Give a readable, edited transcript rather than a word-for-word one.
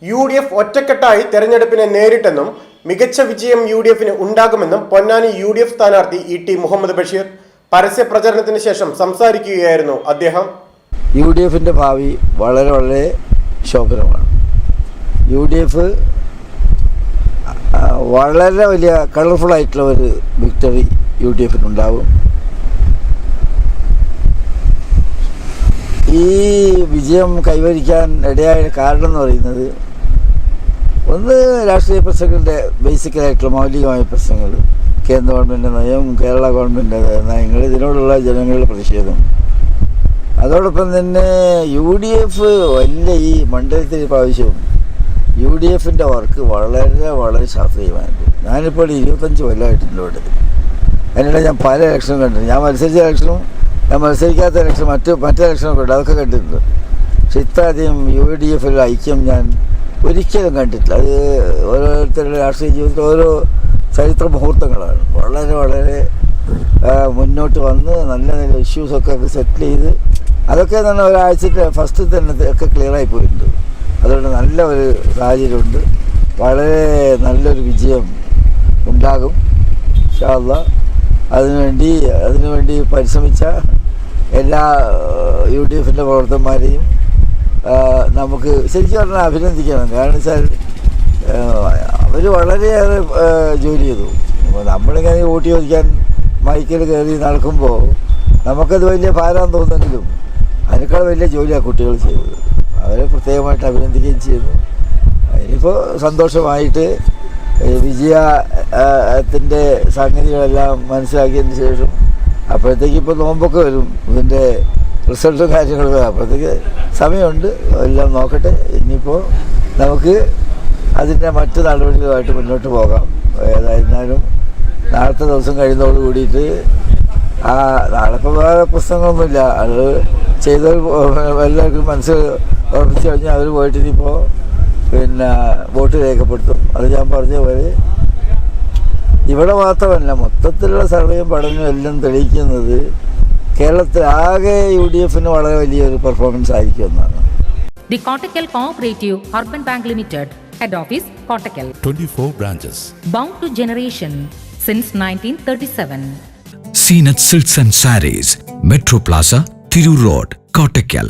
UDF ഒറ്റക്കെട്ടായി തെരഞ്ഞെടുപ്പിനെ നേരിട്ടെന്നും മികച്ച വിജയം UDFന് ഉണ്ടാകുമെന്നും പൊന്നാനി UDF സ്ഥാനാർത്ഥി ET മുഹമ്മദ് ബഷീർ പരസ്യ പ്രചരണത്തിന് ശേഷം സംസാരിക്കുകയായിരുന്നു അദ്ദേഹം. UDFന്റെ ഭാവി വളരെ ശോഭനമാണ്. UDF വളരെ വലിയ കളർഫുൾ ആയിട്ടുള്ള ഒരു വിക്ടറി UDFനുണ്ടാവും. ഈ വിജയം കൈവരിക്കാൻ ഇടയായ കാരണം എന്ന് പറയുന്നത് ഒന്ന് രാഷ്ട്രീയ പ്രശ്നങ്ങളുടെ ബേസിക്കലായിട്ടുള്ള മൗലികമായ പ്രശ്നങ്ങൾ, കേന്ദ്ര ഗവൺമെൻറ് നയം, കേരള ഗവൺമെൻറ് നയങ്ങൾ, ഇതിനോടുള്ള ജനങ്ങളുടെ പ്രതിഷേധം. അതോടൊപ്പം തന്നെ UDF വലിയ ഈ മണ്ഡലത്തിൽ പ്രാവശ്യവും UDFൻ്റെ വർക്ക് വളരെ ശാസ്ത്രീയമായിരുന്നു. ഞാനിപ്പോൾ 25 കൊല്ലമായിട്ടുണ്ട് ഇവിടെ. അതിനിടെ ഞാൻ പല ഇലക്ഷനും കണ്ടിട്ടുണ്ട്. ഞാൻ മത്സരിച്ച ഇലക്ഷനും ഞാൻ മത്സരിക്കാത്ത ഇലക്ഷൻ മറ്റ് ഇലക്ഷനൊക്കെ ഉണ്ട്, അതൊക്കെ കണ്ടിട്ടുണ്ട്. പക്ഷെ ഇത്രയധികം UDFിൽ ഐക്യം ഞാൻ ഒരിക്കലും കണ്ടിട്ടില്ല. അത് ഓരോരുത്തരുടെ രാഷ്ട്രീയ ജീവിതത്തിൽ ഓരോ ചരിത്ര മുഹൂർത്തങ്ങളാണ്. വളരെ മുന്നോട്ട് വന്ന് നല്ല ഇഷ്യൂസൊക്കെ സെറ്റിൽ ചെയ്ത് അതൊക്കെ തന്നെ ഒരാഴ്ചത്തെ ഫസ്റ്റ് തന്നെ ഒക്കെ ക്ലിയറായി പോയിട്ടുണ്ട്. അതുകൊണ്ട് നല്ല ഒരു സാഹചര്യമുണ്ട്. വളരെ നല്ലൊരു വിജയം ഉണ്ടാകും ഇൻഷാ അല്ലാഹ്. അതിനുവേണ്ടി പരിശ്രമിച്ച എല്ലാ UDFിൻ്റെ പ്രവർത്തകന്മാരെയും നമുക്ക് ശരിക്കും പറഞ്ഞാൽ അഭിനന്ദിക്കണം. കാരണം വെച്ചാൽ അവർ വളരെയേറെ ജോലി ചെയ്തു. നമ്മളിങ്ങനെ വോട്ട് ചോദിക്കാൻ മൈക്കിൽ കയറി നടക്കുമ്പോൾ നമുക്കത് വലിയ ഭാരം തോന്നുമെങ്കിലും അതിനേക്കാൾ വലിയ ജോലിയാണ് കുട്ടികൾ ചെയ്തത്. അവരെ പ്രത്യേകമായിട്ട് അഭിനന്ദിക്കുകയും ചെയ്തു. ഇനിയിപ്പോൾ സന്തോഷമായിട്ട് വിജയത്തിൻ്റെ സംഗതികളെല്ലാം മനസ്സിലാക്കിയതിന് ശേഷം അപ്പോഴത്തേക്ക് ഇപ്പോൾ നോമ്പൊക്കെ വരും, ഇതിൻ്റെ റിസൾട്ടും കാര്യങ്ങളും അപ്പോഴത്തേക്ക് സമയമുണ്ട്. എല്ലാം നോക്കട്ടെ. ഇനിയിപ്പോൾ നമുക്ക് അതിൻ്റെ മറ്റ് നടപടികളുമായിട്ട് മുന്നോട്ട് പോകാം. ഏതായിരുന്നാലും നാളത്തെ ദിവസം കഴിയുന്നതോട് കൂടിയിട്ട് നാളെ ഇപ്പോൾ വേറെ പ്രശ്നങ്ങളൊന്നുമില്ല. അത് ചെയ്തവർ എല്ലാവർക്കും മനസ്സിൽ ഉറപ്പിച്ച് കഴിഞ്ഞാൽ അവർ പോയിട്ട് ഇനിയിപ്പോൾ വോട്ട് രേഖപ്പെടുത്തും. അത് ഞാൻ പറഞ്ഞ പോലെ ഇവിടെ മാത്രമല്ല, മൊത്തത്തിലുള്ള സർവേയും പഠനവും എല്ലാം തെളിയിക്കുന്നത് കേരളത്തിൽ ആകെ UDFന് വളരെ വലിയൊരു പെർഫോമൻസ് ആയിരിക്കും എന്നാണ്. The Kottakkal Cooperative Urban Bank Limited, Head Office, Kottakkal. 24 branches. Bound to generation since 1937. Seenat Silks and Sarees, Metro Plaza, Thiru Road, Kottakkal.